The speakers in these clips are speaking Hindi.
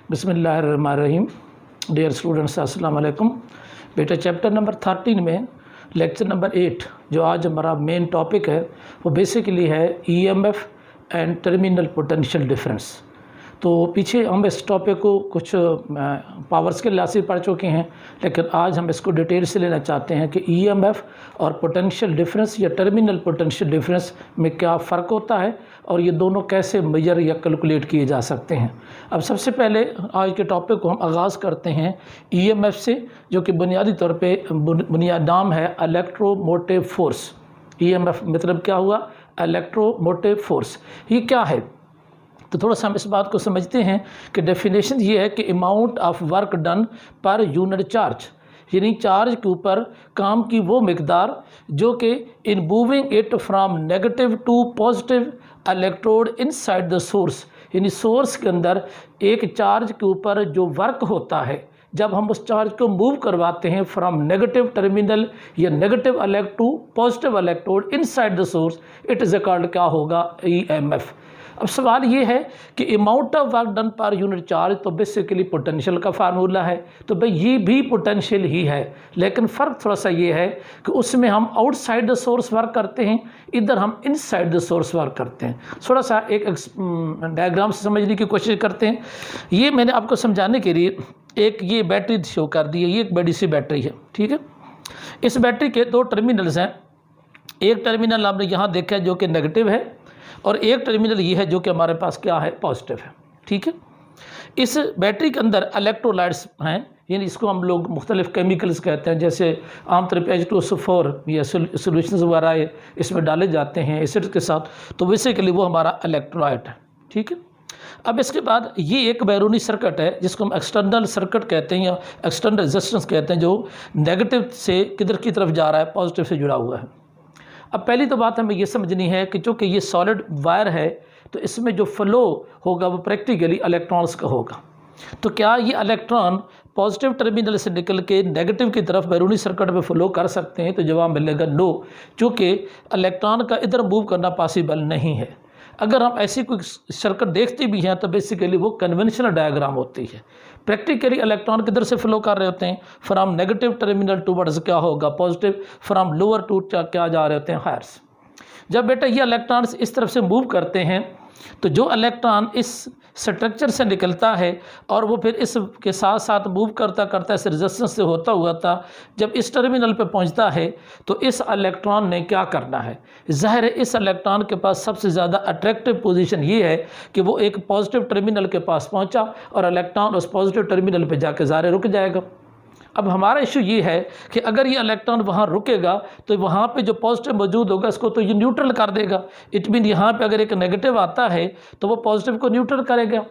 बिस्मिल्लाहिर्रहमानिर्रहीम। डियर स्टूडेंट्स, अस्सलाम वालेकुम। बेटा चैप्टर नंबर 13 में लेक्चर नंबर 8 जो आज हमारा मेन टॉपिक है वो बेसिकली है EMF and terminal potential difference. तो पीछे हम इस टॉपिक को कुछ पावर्स के लिहाज से पढ़ चुके हैं, लेकिन आज हम इसको डिटेल से लेना चाहते हैं कि ईएमएफ और पोटेंशियल डिफरेंस या टर्मिनल पोटेंशियल डिफरेंस में क्या फ़र्क होता है और ये दोनों कैसे मेजर या कैलकुलेट किए जा सकते हैं। अब सबसे पहले आज के टॉपिक को हम आगाज़ करते हैं ईएमएफ से, जो कि बुनियादी तौर पे बुनियाद नाम है इलेक्ट्रोमोटिव फोर्स। ईएमएफ मतलब क्या हुआ? Electromotive force. ये क्या है? तो थोड़ा सा हम इस बात को समझते हैं कि डेफिनेशन ये है कि amount of work done per unit charge, यानी चार्ज के ऊपर काम की वो मिकदार जो कि in moving it from negative to positive electrode inside the source, यानी सोर्स के अंदर एक चार्ज के ऊपर जो वर्क होता है, जब हम उस चार्ज को मूव करवाते हैं फ्रॉम नेगेटिव टर्मिनल या negative electrode to positive electrode inside the source, it is called क्या होगा? ईएमएफ। अब सवाल ये है कि amount of work done per unit charge तो बेसिकली पोटेंशियल का फार्मूला है, तो भाई ये भी पोटेंशियल ही है, लेकिन फ़र्क थोड़ा सा ये है कि उसमें हम आउटसाइड द सोर्स वर्क करते हैं, इधर हम इनसाइड द सोर्स वर्क करते हैं। थोड़ा सा एक डायग्राम से समझने की कोशिश करते हैं। ये मैंने आपको समझाने के लिए एक ये बैटरी शो कर दी है। ये एक बड़ी सी बैटरी है, ठीक है। इस बैटरी के दो टर्मिनल्स हैं। एक टर्मिनल हमने यहाँ देखा है जो कि नेगेटिव है, और एक टर्मिनल ये है जो कि हमारे पास क्या है? पॉजिटिव है, ठीक है। इस बैटरी के अंदर इलेक्ट्रोलाइट्स हैं, यानी इसको हम लोग मुख्तलिफ केमिकल्स कहते हैं, जैसे आमतौर पर H2SO4 या सोल्यूशंस वगैरह इसमें डाले जाते हैं एसिड के साथ, तो बेसिकली वो हमारा इलेक्ट्रोलाइट है, ठीक है। अब इसके बाद ये एक बैरूनी सर्किट है जिसको हम एक्सटर्नल सर्किट कहते हैं या एक्सटर्नल रेजिस्टेंस कहते हैं, जो नेगेटिव से किधर की तरफ जा रहा है? पॉजिटिव से जुड़ा हुआ है। अब पहली तो बात हमें ये समझनी है कि चूँकि ये सॉलिड वायर है तो इसमें जो फ्लो होगा वो प्रैक्टिकली इलेक्ट्रॉन्स का होगा। तो क्या ये इलेक्ट्रॉन पॉजिटिव टर्मिनल से निकल के नेगेटिव की तरफ बैरूनी सर्किट में फ्लो कर सकते हैं? तो जवाब मिलेगा नो, चूँकि इलेक्ट्रॉन का इधर मूव करना पॉसिबल नहीं है। अगर हम ऐसी कोई सर्किट देखते भी हैं तो बेसिकली वो कन्वेंशनल डायग्राम होती है। प्रैक्टिकली इलेक्ट्रॉन किधर से फ्लो कर रहे होते हैं? फ्रॉम नेगेटिव टर्मिनल टूवर्ड्स क्या होगा? पॉजिटिव। फ्रॉम लोअर टू क्या जा रहे होते हैं? हायर्स। जब बेटा ये इलेक्ट्रॉन्स इस तरफ से मूव करते हैं तो जो इलेक्ट्रॉन इस स्ट्रक्चर से निकलता है और वो फिर इसके साथ साथ मूव करता करता इस रेजिस्टेंस से होता हुआ था, जब इस टर्मिनल पे पहुंचता है तो इस इलेक्ट्रॉन ने क्या करना है? ज़ाहिर है इस इलेक्ट्रॉन के पास सबसे ज़्यादा अट्रैक्टिव पोजीशन ये है कि वो एक पॉजिटिव टर्मिनल के पास पहुंचा और इलेक्ट्रॉन उस पॉजिटिव टर्मिनल पे जाके ज़ाहिर रुक जाएगा। अब हमारा इशू ये है कि अगर ये इलेक्ट्रॉन वहाँ रुकेगा तो वहाँ पे जो पॉजिटिव मौजूद होगा इसको तो ये न्यूट्रल कर देगा। इट मीन यहाँ पे अगर एक नेगेटिव आता है तो वो पॉजिटिव को न्यूट्रल करेगा,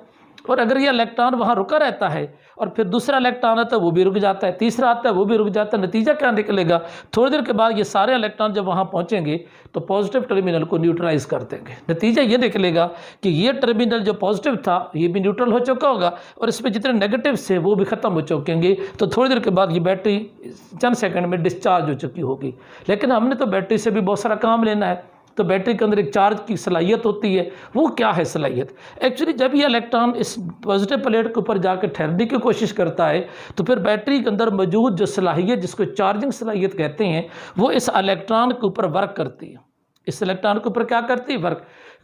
और अगर ये इलेक्ट्रॉन वहाँ रुका रहता है और फिर दूसरा इलेक्ट्रॉन आता है वो भी रुक जाता है, तीसरा आता है वो भी रुक जाता है, नतीजा क्या निकलेगा? थोड़ी देर के बाद ये सारे इलेक्ट्रॉन जब वहाँ पहुँचेंगे तो पॉजिटिव टर्मिनल को न्यूट्रलाइज कर देंगे। नतीजा ये निकलेगा कि ये टर्मिनल जो पॉजिटिव था ये भी न्यूट्रल हो चुका होगा और इसमें जितने नेगेटिव से वो भी ख़त्म हो चुकेंगे। तो थोड़ी देर के बाद ये बैटरी चंद सेकंड में डिस्चार्ज हो चुकी होगी। लेकिन हमने तो बैटरी से भी बहुत सारा काम लेना है, तो बैटरी के अंदर एक चार्ज की सलाहियत होती है। वो क्या है सलाहियत? एक्चुअली जब ये इलेक्ट्रॉन इस पॉजिटिव प्लेट के ऊपर जाकर ठहरने की कोशिश करता है तो फिर बैटरी के अंदर मौजूद जो सलाहियत, जिसको चार्जिंग सलाहियत कहते हैं, वो इस इलेक्ट्रॉन के ऊपर वर्क करती है। इस इलेक्ट्रॉन के ऊपर क्या करती है?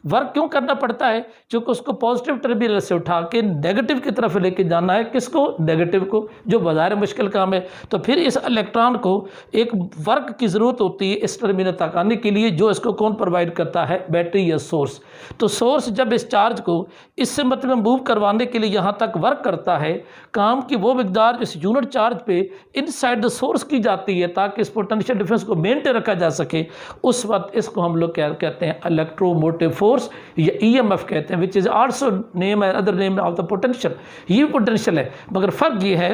वर्क क्यों करना पड़ता है? क्योंकि उसको पॉजिटिव टर्मिनल से उठा के नेगेटिव की तरफ लेके जाना है। किसको? नेगेटिव को, जो बाज़ार मुश्किल काम है। तो फिर इस इलेक्ट्रॉन को एक वर्क की ज़रूरत होती है इस टर्मिनल तक आने के लिए, जो इसको कौन प्रोवाइड करता है? बैटरी या सोर्स। तो सोर्स जब इस चार्ज को इससे मतलब मूव करवाने के लिए यहाँ तक वर्क करता है, काम की वो मिकदार इस यूनिट चार्ज पे इनसाइड द सोर्स की जाती है ताकि इस पोटेंशियल डिफरेंस को मेंटेन रखा जा सके। उस वक्त इसको हम लोग क्या कहते हैं? इलेक्ट्रोमोटिव फोर्स या ईएमएफ कहते हैं, which is also name other name of the potential. ये पोटेंशियल है, मगर फर्क ये है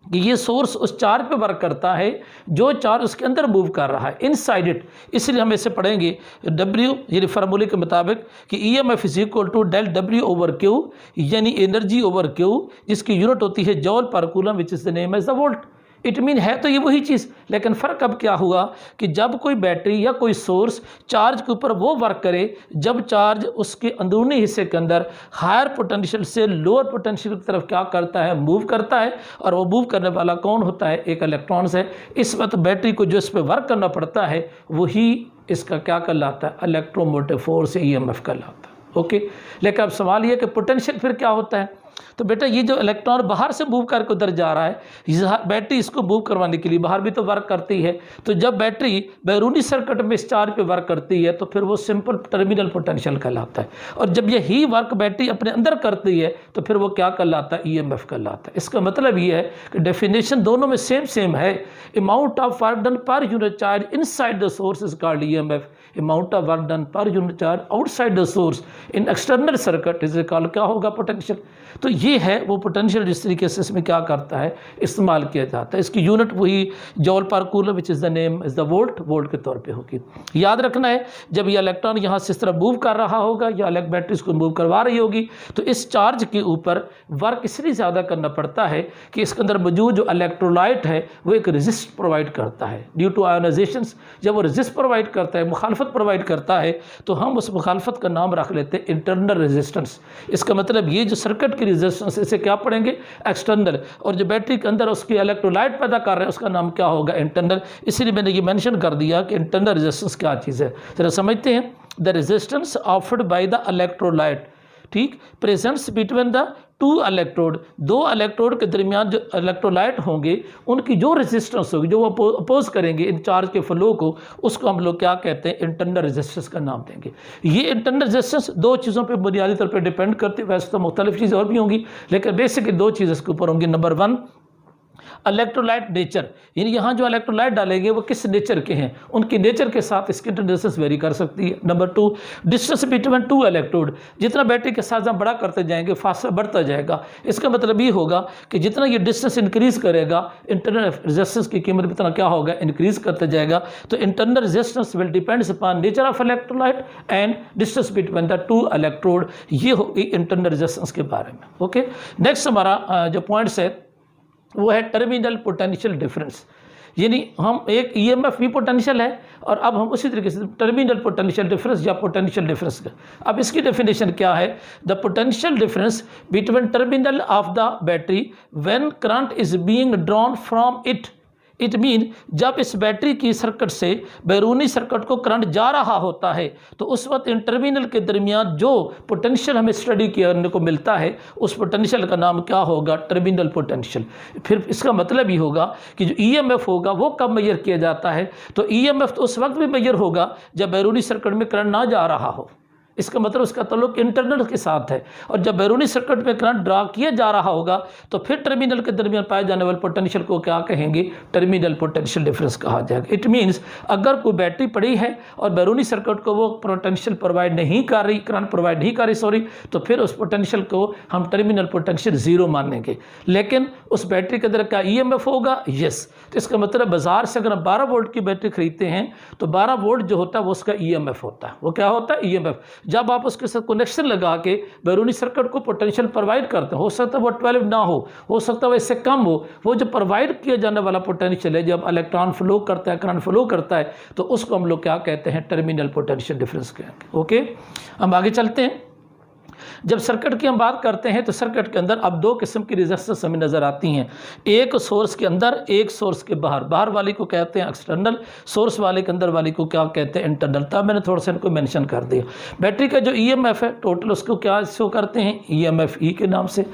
कि ये सोर्स उस चार्ज पे वर्क करता है जो चार्ज उसके अंदर मूव कर रहा है, इनसाइड इट। इसलिए हम इसे पढ़ेंगे W, यानी फार्मूले के मुताबिक कि EMF is equal to del W over Q, यानी एनर्जी ओवर Q, जिसकी यूनिट होती है joule per coulomb, which is the name as the volt. It mean है तो ये वही चीज़, लेकिन फ़र्क अब क्या हुआ कि जब कोई बैटरी या कोई सोर्स चार्ज के ऊपर वो वर्क करे जब चार्ज उसके अंदरूनी हिस्से के अंदर हायर पोटेंशियल से लोअर पोटेंशियल की तरफ क्या करता है, मूव करता है। और वो मूव करने वाला कौन होता है, एक इलेक्ट्रॉन्स है। इस वक्त बैटरी को जो इस पर वर्क करना पड़ता है वही इसका क्या कहलाता है, इलेक्ट्रोमोटिव फोर्स या EMF कहलाता है। ओके, लेकिन अब सवाल ये कि पोटेंशियल फिर क्या होता है। तो बेटा ये जो इलेक्ट्रॉन बाहर से मूव करके उधर जा रहा है, बैटरी इसको मूव करवाने के लिए बाहर भी तो वर्क करती है। तो जब बैटरी बैरूनी सर्किट में इस चार्ज पे वर्क करती है तो फिर वो सिंपल टर्मिनल पोटेंशियल कहलाता है। और जब यही वर्क बैटरी अपने अंदर करती है तो फिर वो क्या कहलाता है, EMF कहलाता है। इसका मतलब ये है कि डेफिनेशन दोनों में सेम है। Amount of work done per unit charge inside the source is called EMF, amount of work done per unit charge outside the source in external circuit is called क्या होगा, पोटेंशियल। तो ये है वो पोटेंशियल जिस तरीके से इसमें क्या करता है, इस्तेमाल किया जाता है। इसकी यूनिट वही जॉल per coulomb which is the name is the volt के तौर पे होगी। याद रखना है जब ये इलेक्ट्रॉन यहाँ से इस तरह मूव कर रहा होगा या बैटरी इसको मूव करवा रही होगी तो इस चार्ज के ऊपर वर्क इसलिए ज़्यादा करना पड़ता है कि इसके अंदर मौजूद जो इलेक्ट्रोलाइट है वो एक रेजिस्ट प्रोवाइड करता है ड्यू टू आयोनाइजेशंस। जब वो रेजिस्ट प्रोवाइड करता है, मुखालफत प्रोवाइड करता है, तो हम उस मुखालफत का नाम रख लेते हैं इंटरनल रेजिस्टेंस। इसका मतलब ये जो सर्किट की रेजिस्टेंस इसे क्या पढ़ेंगे, एक्सटर्नल। और जो बैटरी के अंदर उसकी इलेक्ट्रोलाइट पैदा कर रहे हैं उसका नाम क्या होगा, इंटरनल। इसीलिए मैंने ये मेंशन कर दिया कि इंटरनल रेजिस्टेंस क्या चीज़ है। जरा समझते हैं। The resistance offered by the electrolyte, ठीक, presents between the two electrode, दो इलेक्ट्रोड के दरमियान जो इलेक्ट्रोलाइट होंगे उनकी जो रेजिस्टेंस होगी, जो वो अपोज करेंगे इन चार्ज के फ्लो को, उसको हम लोग क्या कहते हैं, इंटरनल रेजिस्टेंस का नाम देंगे। ये इंटरनल रेजिस्टेंस दो चीज़ों पे बुनियादी तौर पे डिपेंड करती है। वैसे तो मुख्तलिफ चीज़ें और भी होंगी लेकिन बेसिकली दो चीज़ इसके ऊपर होंगी। नंबर 1 इलेक्ट्रोलाइट नेचर, यानी यहाँ जो इलेक्ट्रोलाइट डालेंगे वो किस नेचर के हैं, उनकी नेचर के साथ इसकी रेजिस्टेंस वेरी कर सकती है। Number 2 distance between two electrode, जितना बैटरी के साथ हम बड़ा करते जाएंगे फासला बढ़ता जाएगा। इसका मतलब ये होगा कि जितना ये डिस्टेंस इंक्रीज करेगा इंटरनल रेजिस्टेंस की कीमत भी इतना क्या होगा, इंक्रीज करता जाएगा। तो internal resistance will depends upon nature of electrolyte and distance between the two electrode. ये होगी इंटरनल रेजिस्टेंस के बारे में। ओके, नेक्स्ट हमारा जो पॉइंट्स है वो है टर्मिनल पोटेंशियल डिफरेंस, यानी हम एक EMF भी पोटेंशियल है और अब हम उसी तरीके से टर्मिनल पोटेंशियल डिफरेंस या पोटेंशियल डिफरेंस का। अब इसकी डेफिनेशन क्या है, the potential difference between terminal of the battery when current is being drawn from it mean जब इस बैटरी की सर्किट से बैरूनी सर्किट को करंट जा रहा होता है तो उस वक्त इन टर्मिनल के दरमियान जो पोटेंशियल हमें स्टडी करने को मिलता है उस पोटेंशियल का नाम क्या होगा, टर्मिनल पोटेंशियल। फिर इसका मतलब ये होगा कि जो EMF होगा वो कब मेजर किया जाता है, तो EMF तो उस वक्त भी मेजर होगा जब बैरूनी सर्किट में करंट ना जा रहा हो। इसका मतलब उसका ताल्लुक इंटरनल के साथ है। और जब बैरूनी सर्किट में करंट ड्रा किया जा रहा होगा तो फिर टर्मिनल के दरमियान पाए जाने वाले पोटेंशियल को क्या कहेंगे, टर्मिनल पोटेंशियल डिफरेंस कहा जाएगा। इट मीन्स अगर कोई बैटरी पड़ी है और बैरूनी सर्किट को वो पोटेंशियल प्रोवाइड नहीं कर रही, करंट प्रोवाइड नहीं कर रही तो फिर उस पोटेंशियल को हम टर्मिनल पोटेंशियल 0 मानेंगे। लेकिन उस बैटरी के अंदर क्या EMF होगा, यस। तो इसका मतलब बाजार से अगर हम 12 वोल्ट की बैटरी खरीदते हैं तो 12 वोल्ट जो होता है वो उसका EMF होता है। वो क्या होता है, EMF। जब आप उसके साथ कनेक्शन लगा के बैरूनी सर्किट को पोटेंशियल प्रोवाइड करते हैं, हो सकता है वो 12 ना हो सकता है इससे कम हो, वो जो प्रोवाइड किया जाने वाला पोटेंशियल है जब इलेक्ट्रॉन फ्लो करता है, करंट फ्लो करता है, तो उसको हम लोग क्या कहते हैं, टर्मिनल पोटेंशियल डिफरेंस कहेंगे। ओके, हम आगे चलते हैं। जब सर्किट की हम बात करते हैं तो सर्किट के अंदर अब दो किस्म की रेजिस्टेंस हमें नज़र आती हैं, एक सोर्स के अंदर, एक सोर्स के बाहर। बाहर वाली को कहते हैं एक्सटर्नल, सोर्स वाले के अंदर वाली को क्या कहते हैं, इंटरनल। तब मैंने थोड़ा सा इनको मेंशन कर दिया। बैटरी का जो EMF है टोटल उसको क्या शो करते हैं, EMF E के नाम से।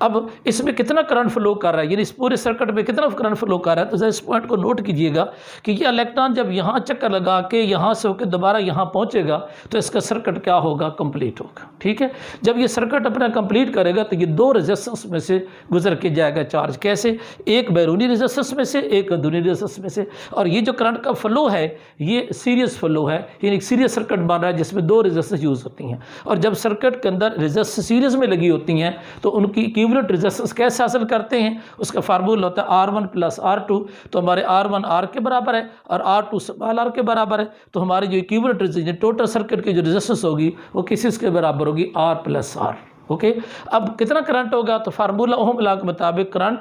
अब इसमें कितना करंट फ्लो कर रहा है, यानी इस पूरे सर्किट में कितना करंट फ्लो कर रहा है, तो इस पॉइंट को नोट कीजिएगा कि ये इलेक्ट्रॉन जब यहाँ चक्कर लगा के यहाँ से होकर दोबारा यहाँ पहुँचेगा तो इसका सर्किट क्या होगा, कंप्लीट होगा। ठीक है, जब ये सर्किट अपना कंप्लीट करेगा तो ये दो रेजिस्टेंस में से गुजर के जाएगा चार्ज। कैसे, एक बैरूनी रेजिस्टेंस में से, एक अंदरूनी रेजिस्टेंस में से। और ये जो करंट का फ्लो है ये सीरीज फ्लो है, यानी सीरीज सर्किट बन रहा है जिसमें दो रेजिस्टेंस यूज होती हैं। और जब सर्किट के अंदर रेजिस्टेंस सीरीज में लगी होती हैं तो उनकी इक्विवेलेंट रेजिस्टेंस कैसे हासिल करते हैं, उसका फार्मूला होता है R1 + R2। तो हमारे R1 R के बराबर है और R2 R के बराबर है। तो हमारी जो इक्विवेलेंट रेजिस्टेंस टोटल सर्किट की जो रेजिस्टेंस होगी वो किस के बराबर होगी, R + R। ओके, अब कितना करंट होगा, तो फार्मूला ओहम लॉ के मुताबिक करंट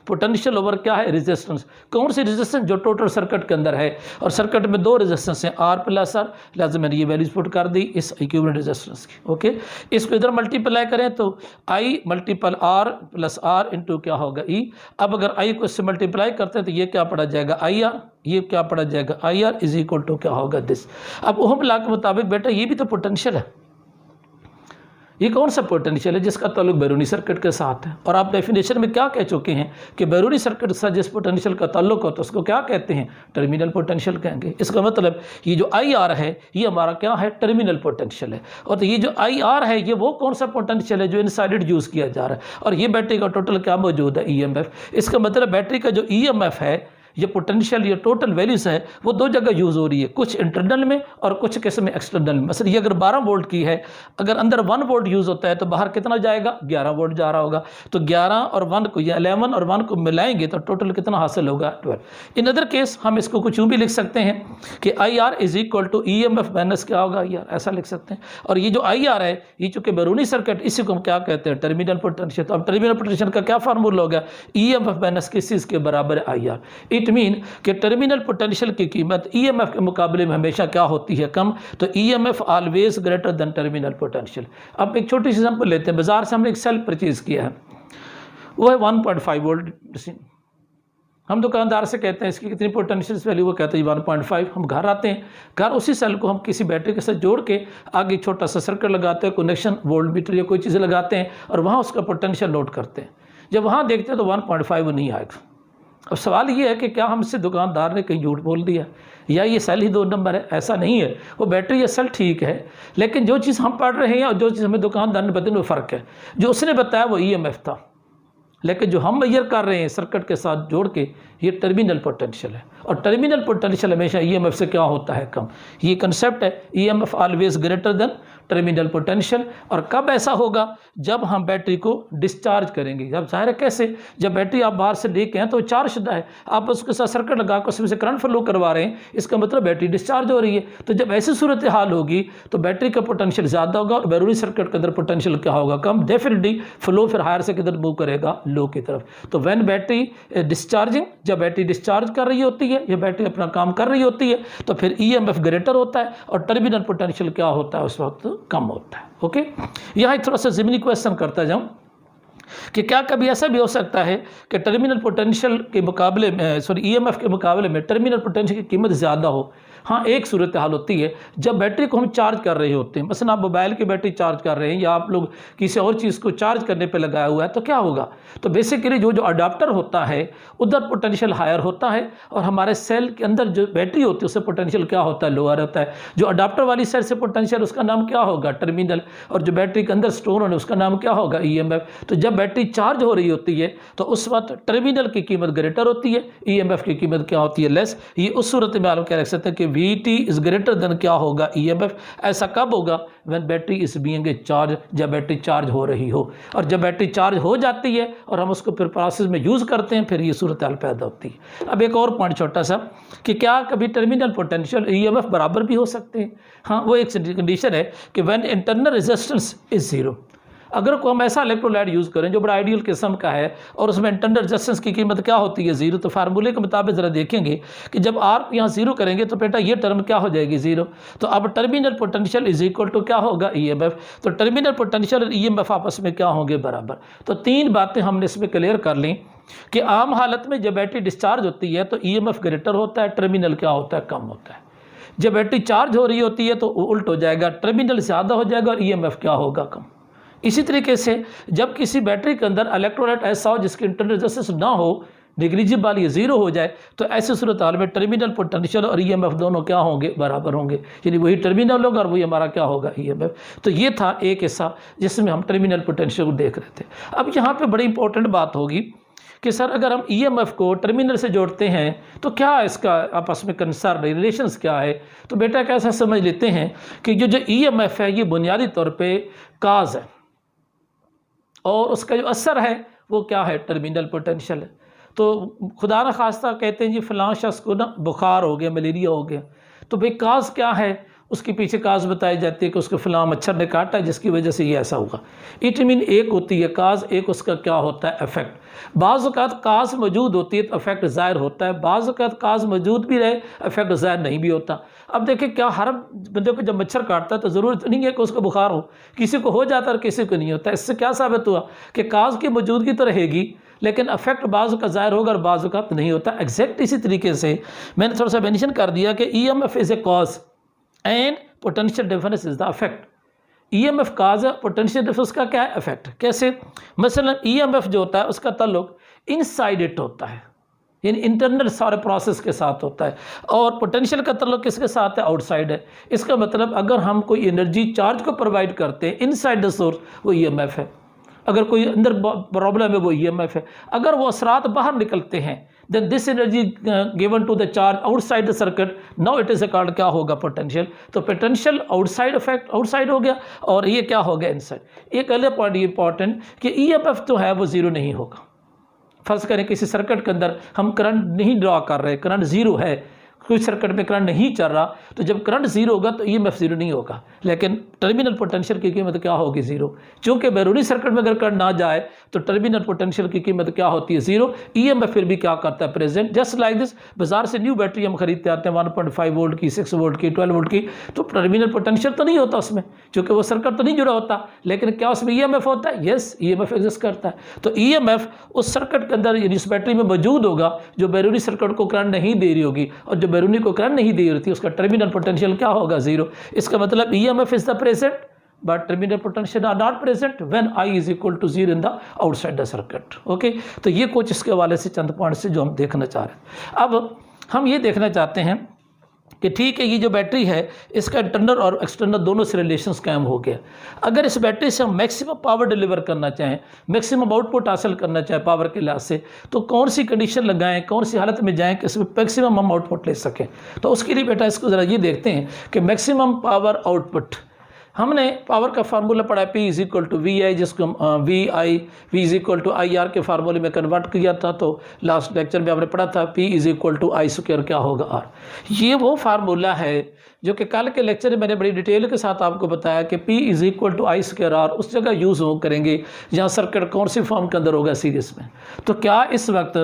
पोटेंशियल ओवर क्या है, रेजिस्टेंस। कौन सी रेजिस्टेंस, जो टोटल सर्किट के अंदर है, और सर्किट में दो रेजिस्टेंस हैं, आर प्लस आर, लाजम मैंने ये वैल्यूज पुट कर दी इस इक्विवेलेंट रेजिस्टेंस की। ओके, इसको इधर मल्टीप्लाई करें तो I multiple R plus R into क्या होगा ई। अब अगर आई को इससे मल्टीप्लाई करते हैं तो ये क्या पड़ा जाएगा आई आर, ये क्या पड़ा जाएगा I R is equal to क्या होगा दिस। अब ओहम लॉ के मुताबिक बेटा ये भी तो पोटेंशियल है, ये कौन सा पोटेंशियल है जिसका ताल्लुक बैरूनी सर्किट के साथ है। और आप डेफिनेशन में क्या कह चुके हैं कि बैरूनी सर्किट के साथ जिस पोटेंशियल का ताल्लुक होता है उसको क्या कहते हैं, टर्मिनल पोटेंशियल कहेंगे। इसका मतलब ये जो आई आर है ये हमारा क्या है, टर्मिनल पोटेंशियल है। और तो ये जो आई आर है ये वो कौन सा पोटेंशियल है जो इनसाइडेड यूज़ किया जा रहा है। और ये बैटरी का टोटल क्या मौजूद है, EMF। इसका मतलब बैटरी का जो EMF है, ये पोटेंशियल, ये टोटल वैल्यूज है, वो दो जगह यूज़ हो रही है, कुछ इंटरनल में और कुछ किस में, एक्सटर्नल में। मसलन ये अगर 12 वोल्ट की है, अगर अंदर 1 वोल्ट यूज़ होता है तो बाहर कितना जाएगा, 11 वोल्ट जा रहा होगा। तो 11 और 1 को, या 11 और 1 को मिलाएंगे तो टोटल कितना हासिल होगा, 12। इन अदर केस हम इसको कुछ यूँ भी लिख सकते हैं कि I R is equal to EMF minus क्या होगा आई आर, ऐसा लिख सकते हैं। और ये जो आई आर है ये चूँकि बैरूनी सर्किट, इसी को हम क्या कहते हैं, टर्मिनल पोटेंशियल। तो अब टर्मिनल पोटेंशियल का क्या फार्मूला होगा, EMF माइनस किस चीज़ के बराबर है, आई आर। इट मीन कि टर्मिनल पोटेंशियल की कीमत EMF के मुकाबले में हमेशा क्या होती है, कम। तो EMF always greater than terminal potential. अब एक छोटी सी एग्जांपल लेते हैं, बाजार से हमने एक सेल परचेज किया है, वो है 1.5 वोल्ट। हम दुकानदार से कहते हैं इसकी कितनी पोटेंशियल वैल्यू, वो कहते हैं 1.5। हम घर आते हैं, घर उसी सेल को हम किसी बैटरी के साथ जोड़ के आगे छोटा सा सर्किट लगाते हैं, कनेक्शन वोल्ट मीटर या कोई चीज़ लगाते हैं और वहाँ उसका पोटेंशियल नोट करते हैं। जब वहाँ देखते हैं तो 1.5 नहीं आएगा। अब सवाल ये है कि क्या हमसे दुकानदार ने कहीं झूठ बोल दिया या ये सेल ही 2 नंबर है, ऐसा नहीं है। वो बैटरी या सेल ठीक है, लेकिन जो चीज़ हम पढ़ रहे हैं और जो चीज़ हमें दुकानदार ने बताई वो फ़र्क है। जो उसने बताया वो EMF था, लेकिन जो हम मेजर कर रहे हैं सर्किट के साथ जोड़ के, ये टर्मिनल पोटेंशियल है। और टर्मिनल पोटेंशियल हमेशा EMF से क्या होता है, कम। ये कंसेप्ट है, EMF always greater than terminal potential. और कब ऐसा होगा, जब हम बैटरी को डिस्चार्ज करेंगे। जब जाहिर है कैसे, जब बैटरी आप बाहर से लेके हैं तो चार्ज शुदा है, आप उसके साथ सर्किट लगा कर उसमें से करंट फ्लो करवा रहे हैं, इसका मतलब बैटरी डिस्चार्ज हो रही है। तो जब ऐसी सूरत हाल होगी तो बैटरी का पोटेंशियल ज़्यादा होगा और बैरूनी सर्किट के अंदर पोटेंशियल क्या होगा, कम। डेफिनेटली फ्लो फिर हायर से किधर मूव करेगा, लो की तरफ। तो व्हेन बैटरी डिस्चार्जिंग, जब बैटरी डिस्चार्ज कर रही होती है, या बैटरी अपना काम कर रही होती है, तो फिर EMF ग्रेटर होता है और टर्मिनल पोटेंशियल क्या होता है, उस वक्त कम होता है। ओके, यहाँ थोड़ा सा ज़मीनी क्वेश्चन करता जाऊँ कि क्या कभी ऐसा भी हो सकता है कि टर्मिनल पोटेंशियल के मुकाबले में, EMF के मुकाबले में टर्मिनल पोटेंशियल की कीमत ज़्यादा हो। हाँ, एक सूरत हाल होती है जब बैटरी को हम चार्ज कर रहे होते हैं, मसलन आप मोबाइल की बैटरी चार्ज कर रहे हैं या आप लोग किसी और चीज़ को चार्ज करने पे लगाया हुआ है, तो क्या होगा, तो बेसिकली जो अडाप्टर होता है उधर पोटेंशियल हायर होता है और हमारे सेल के अंदर जो बैटरी होती है उससे पोटेंशियल क्या होता है, लोअर होता है। जो अडाप्टर वाली सेल से पोटेंशियल, उसका नाम क्या होगा, टर्मिनल। और जो बैटरी के अंदर स्टोर होने उसका नाम क्या होगा, EMF। तो जब बैटरी चार्ज हो रही होती है तो उस वक्त टर्मिनल की कीमत ग्रेटर होती है, EMF की कीमत क्या होती है, लेस। ये उस सूरत में आप क्या रख सकते हैं कि VT इज ग्रेटर देन क्या होगा, EMF। ऐसा कब होगा, when battery is being charge, जब बैटरी चार्ज हो रही हो। और जब बैटरी चार्ज हो जाती है और हम उसको फिर प्रोसेस में यूज़ करते हैं, फिर ये सूरत हाल पैदा होती है। अब एक और पॉइंट छोटा सा कि क्या कभी टर्मिनल पोटेंशियल EMF बराबर भी हो सकते हैं। हाँ, वो एक कंडीशन है कि व्हेन इंटरनल रेजिस्टेंस इज 0। अगर को हम ऐसा इलेक्ट्रोलाइट यूज़ करें जो बड़ा आइडियल किस्म का है और उसमें इंटरनल रेजिस्टेंस की कीमत क्या होती है, 0, तो फार्मूले के मुताबिक ज़रा देखेंगे कि जब आर यहाँ 0 करेंगे तो बेटा ये टर्म क्या हो जाएगी, 0। तो अब terminal potential is equal to क्या होगा, EMF। तो टर्मिनल पोटेंशियल और EMF आपस में क्या होंगे, बराबर। तो 3 बातें हमने इसमें क्लियर कर ली कि आम हालत में जब बैटरी डिस्चार्ज होती है तो EMF ग्रेटर होता है, टर्मिनल क्या होता है, कम होता है। जब बैटरी चार्ज हो रही होती है तो उल्ट हो जाएगा, टर्मिनल ज़्यादा हो जाएगा और EMF क्या होगा, कम। इसी तरीके से जब किसी बैटरी के अंदर इलेक्ट्रोलाइट ऐसा हो जिसकी इंटरनल रेजिस्टेंस ना हो, नेग्लिजिबल, ये 0 हो जाए, तो ऐसे सूरत हाल में टर्मिनल पोटेंशियल और EMF दोनों क्या होंगे, बराबर होंगे। यानी वही टर्मिनल होगा और वही हमारा क्या होगा, EMF। तो ये था एक हिस्सा जिसमें हम टर्मिनल पोटेंशियल को देख रहे थे। अब यहाँ पे बड़ी इंपॉर्टेंट बात होगी कि सर अगर हम EMF को टर्मिनल से जोड़ते हैं तो क्या इसका आपस में कंसर्न रिलेशंस क्या है। तो बेटा कैसा समझ लेते हैं कि जो EMF है ये बुनियादी तौर पे काज है और उसका जो असर है वो क्या है, टर्मिनल पोटेंशियल है। तो खुदा न खास्ता कहते हैं जी फलां शख्स को ना बुखार हो गया, मलेरिया हो गया, तो भाई काज क्या है, उसके पीछे काज बताई जाती है कि उसको फलां मच्छर ने काटा है जिसकी वजह से ये ऐसा होगा। इट मीन एक होती है काज, एक उसका क्या होता है इफेक्ट। बाज़ औक़ात काज मौजूद होती है तो इफेक्ट ज़ाहिर होता है, बाज़ औक़ात काज मौजूद भी रहे इफेक्ट ज़ाहिर नहीं भी होता। अब देखिए क्या हर बंदे को जब मच्छर काटता है तो ज़रूरत नहीं है कि उसको बुखार हो, किसी को हो जाता है और किसी को नहीं होता। इससे क्या साबित हुआ कि काज की मौजूदगी तो रहेगी लेकिन अफेक्ट बाज़ का ज़ाहिर होगा और बाज़ का नहीं होता। एग्जैक्ट इसी तरीके से मैंने थोड़ा सा मेंशन कर दिया कि EMF is a cause and potential difference is the affect. EMF काज है, पोटेंशियल डिफरेंस का क्या है इफेक्ट। कैसे? मसलन EMF जो होता है उसका ताल्लुक इनसाइड इट होता है, यानी इंटरनल सारे प्रोसेस के साथ होता है, और पोटेंशियल का ताल्लुक किसके साथ है? आउटसाइड है। इसका मतलब अगर हम कोई एनर्जी चार्ज को प्रोवाइड करते हैं इनसाइड द सोर्स, वो EMF है। अगर कोई अंदर प्रॉब्लम है वो EMF है। अगर वो असरात बाहर निकलते हैं then this energy given to the charge outside the circuit, now it is a called क्या होगा? पोटेंशियल। तो पोटेंशियल आउटसाइड इफेक्ट आउटसाइड हो गया और ये क्या हो गया? इनसाइड। एक अलग पॉइंट इंपॉर्टेंट कि EMF जो है वो ज़ीरो नहीं होगा। फर्ज करें किसी सर्किट के अंदर हम करंट नहीं ड्रॉ कर रहे, करंट ज़ीरो है, कोई सर्किट में करंट नहीं चल रहा, तो जब करंट ज़ीरो होगा तो EMF ज़ीरो नहीं होगा, लेकिन टर्मिनल पोटेंशियल की कीमत क्या होगी? ज़ीरो। चूँकि बैरूनी सर्किट में अगर करंट ना जाए तो टर्मिनल पोटेंशियल की कीमत क्या होती है? ज़ीरो। EMF फिर भी क्या करता है? प्रेजेंट। जस्ट लाइक दिस, बाजार से न्यू बैटरी हम खरीदते आते हैं 1.5 वोल्ट की, 6 वोल्ट की, 12 वोल्ट की, तो टर्मिनल पोटेंशियल तो नहीं होता उसमें, क्योंकि वो सर्किट तो नहीं जुड़ा होता, लेकिन क्या उसमें EMF होता है? यस, EMF एग्जिस्ट करता है। तो EMF उस सर्किट के अंदर यानी उस बैटरी में मौजूद होगा जो बैरूनी सर्किट को करंट नहीं दे रही होगी, और जो बैरूनी को करंट नहीं दे रही थी उसका टर्मिनल पोटेंशियल क्या होगा? ज़ीरो। इसका मतलब EMF is the present but terminal potential are not present when I is equal to 0 in the outside the circuit। Okay, तो ये कुछ इसके हवाले से चंद पॉइंट से जो हम देखना चाह रहे हैं। अब हम ये देखना चाहते हैं कि ठीक है ये जो बैटरी है इसका इंटरनल और एक्सटर्नल दोनों से रिलेशंस कायम हो गया। अगर इस बैटरी से हम मैक्सिमम पावर डिलीवर करना चाहें, मैक्सिमम आउटपुट हासिल करना चाहें पावर के लिहाज से, तो कौन सी कंडीशन लगाएं, कौन सी हालत में जाएं कि इसमें मैक्सिमम हम आउटपुट ले सकें। तो उसके लिए बेटा इसको ज़रा ये देखते हैं कि मैक्सिमम पावर आउटपुट, हमने पावर का फार्मूला पढ़ा P is equal to VI, जिसको V is equal to IR के फार्मूले में कन्वर्ट किया था। तो लास्ट लेक्चर में हमने पढ़ा था P is equal to I square क्या होगा R। ये वो फार्मूला है जो कि कल के लेक्चर में मैंने बड़ी डिटेल के साथ आपको बताया कि P is equal to I square R उस जगह यूज़ हो करेंगे जहाँ सर्किट कौन सी फॉर्म के अंदर होगा? सीरीज में। तो क्या इस वक्त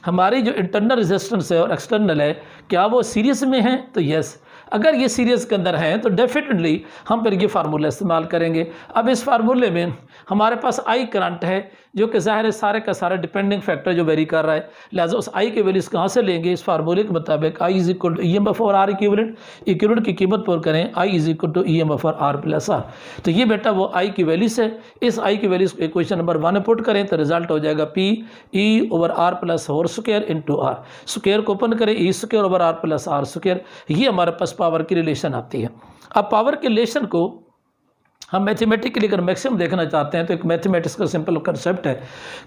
हमारी जो इंटरनल रेजिस्टेंस है और एक्सटर्नल है क्या वो सीरीज में है? तो यस, अगर ये सीरीज के अंदर है तो डेफिनेटली हम फिर ये फार्मूला इस्तेमाल करेंगे। अब इस फार्मूले में हमारे पास I करंट है जो कि ज़ाहिर है सारे का सारा डिपेंडिंग फैक्टर जो वेरी कर रहा है, लिहाजा उस I के वैल्यूज़ कहाँ से लेंगे? इस फार्मूले के मुताबिक I is equal to EMF और R इक्विवेलेंट की कीमत पर करें I is equal to EMF और R प्लस R। तो ये बेटा वो I की वैल्यूज़ है। इस I की वैल्यूज़ इक्वेशन नंबर 1 में पुट करें तो रिजल्ट हो जाएगा P E over R plus whole square into R। Square को ओपन करें E square over R plus R square. ये हमारे पास पावर की रिलेशन आती है। अब पावर के रिलेशन को हम मैथमेटिकली अगर मैक्सिमम देखना चाहते हैं तो एक मैथमेटिक्स का सिंपल कंसेप्ट है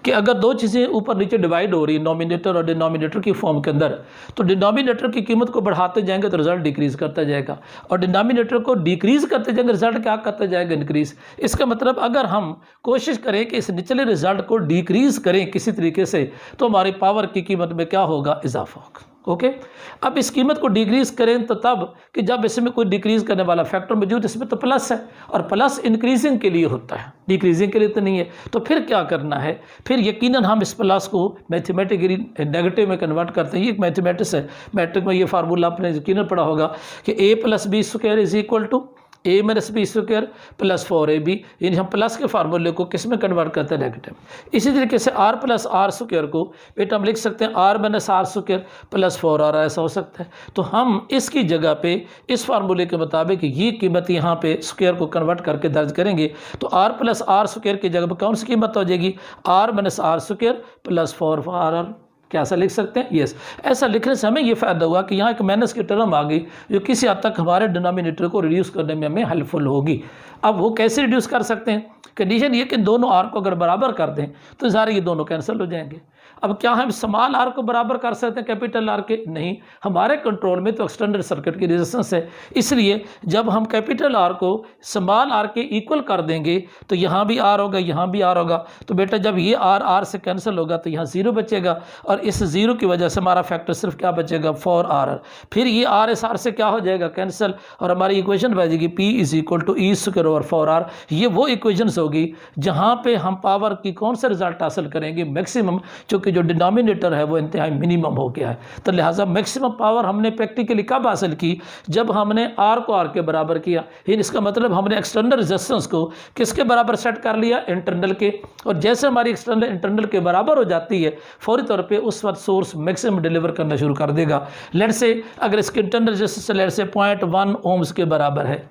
कि अगर दो चीज़ें ऊपर नीचे डिवाइड हो रही है नॉमिनेटर और डिनोमिनेटर की फॉर्म के अंदर, तो डिनोमिनेटर की कीमत को बढ़ाते जाएंगे तो रिजल्ट डिक्रीज़ करता जाएगा, और डिनोमिनेटर को डिक्रीज़ करते जाएंगे रिजल्ट क्या करता जाएगा? इंक्रीज़। इसका मतलब अगर हम कोशिश करें कि इस निचले रिजल्ट को डिक्रीज़ करें किसी तरीके से तो हमारी पावर की कीमत में क्या होगा? इजाफा होगा। ओके, अब इस कीमत को डिक्रीज़ करें तो तब कि जब इसमें कोई डिक्रीज़ करने वाला फैक्टर मौजूद, इसमें तो प्लस है, और प्लस इंक्रीजिंग के लिए होता है, डिक्रीजिंग के लिए तो नहीं है। तो फिर क्या करना है? फिर यकीनन हम इस प्लस को मैथमेटिकली नेगेटिव में कन्वर्ट करते हैं। ये एक मैथमेटिक्स है, मैट्रिक में ये फार्मूला आपने यकीनन पढ़ा होगा कि A plus B square is equal to A minus B square plus 4AB, यानी हम प्लस के फार्मूले को किस में कन्वर्ट करते हैं? नेगेटिव। इसी तरीके से R प्लस R स्क्वायर को बेटा हम लिख सकते हैं R minus R square plus 4R, ऐसा हो सकता है। तो हम इसकी जगह पे इस फार्मूले के मुताबिक ये कीमत यहाँ पे स्क्वायर को कन्वर्ट करके दर्ज करेंगे तो R प्लस R स्क्वायर की जगह पर कौन सी कीमत हो जाएगी? R minus R square plus 4R। क्या ऐसा लिख सकते हैं? यस। ऐसा लिखने से हमें ये फ़ायदा हुआ कि यहाँ एक माइनस की टर्म आ गई जो किसी हद तक हमारे डिनोमिनेटर को रिड्यूस करने में हमें हेल्पफुल होगी। अब वो कैसे रिड्यूस कर सकते हैं? कंडीशन ये कि दोनों आर को अगर बराबर कर दें तो सारे ये दोनों कैंसिल हो जाएंगे। अब क्या हम स्मॉल आर को बराबर कर सकते हैं कैपिटल आर के? नहीं, हमारे कंट्रोल में तो एक्सटेंडेड सर्किट की रेजिस्टेंस है, इसलिए जब हम कैपिटल आर को स्मॉल आर के इक्वल कर देंगे तो यहाँ भी आर होगा, यहाँ भी आर होगा। तो बेटा जब ये आर आर से कैंसिल होगा तो यहाँ 0 बचेगा, और इस ज़ीरो की वजह से हमारा फैक्टर सिर्फ क्या बचेगा 4r। फिर ये r इस r से क्या हो जाएगा कैंसिल, और हमारी इक्वेशन बचेगी p = e² 4r। ये वो इक्वेशंस होगी जहाँ पे हम पावर की कौन सा रिजल्ट हासिल करेंगे, मैक्सिमम, चूँकि जो डिनोमिनेटर है वो इंतहाई मिनिमम हो गया है। तो लिहाजा मैक्सिमम पावर हमने प्रैक्टिकली कब हासिल की, जब हमने r को r के बराबर किया। इसका मतलब हमने एक्सटर्नल रेजिस्टेंस को किसके बराबर सेट कर लिया, इंटरनल के। और जैसे हमारी एक्सटर्नल इंटरनल के बराबर हो जाती है, फौरी तौर पे उस वक्त सोर्स मैक्सिमम डिलीवर करना शुरू कर देगा। लेट से अगर इसके इंटरनल रेजिस्टेंस लेट से 0.1 ओम्स के बराबर है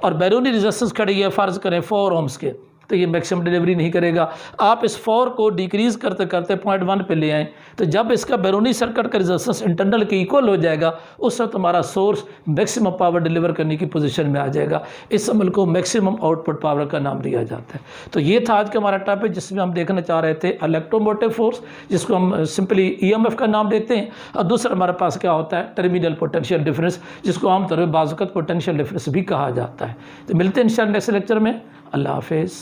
और बैरूनी रेजिस्टेंस खड़ी है फ़र्ज़ करें 4 ओम्स के, तो ये मैक्सिमम डिलीवरी नहीं करेगा। आप इस 4 को डिक्रीज़ करते करते 0.1 पे ले आएँ, तो जब इसका बैरूनी सर्किट का रेजिस्टेंस इंटरनल के इक्वल हो जाएगा, उस वक्त हमारा सोर्स मैक्सिमम पावर डिलीवर करने की पोजीशन में आ जाएगा। इस अमल को मैक्सिमम आउटपुट पावर का नाम दिया जाता है। तो ये था आज का हमारा टॉपिक, जिसमें हम देखना चाह रहे थे इलेक्ट्रोमोटिव फोर्स, जिसको हम सिंपली EMF का नाम देते हैं, और दूसरा हमारे पास क्या होता है, टर्मिनल पोटेंशियल डिफरेंस, जिसको आमतौर पर बाज़ वक़्त पोटेंशियल डिफरेंस भी कहा जाता है। तो मिलते हैं इंशाअल्लाह नेक्स्ट लेक्चर में। अल्लाह हाफ़िज़।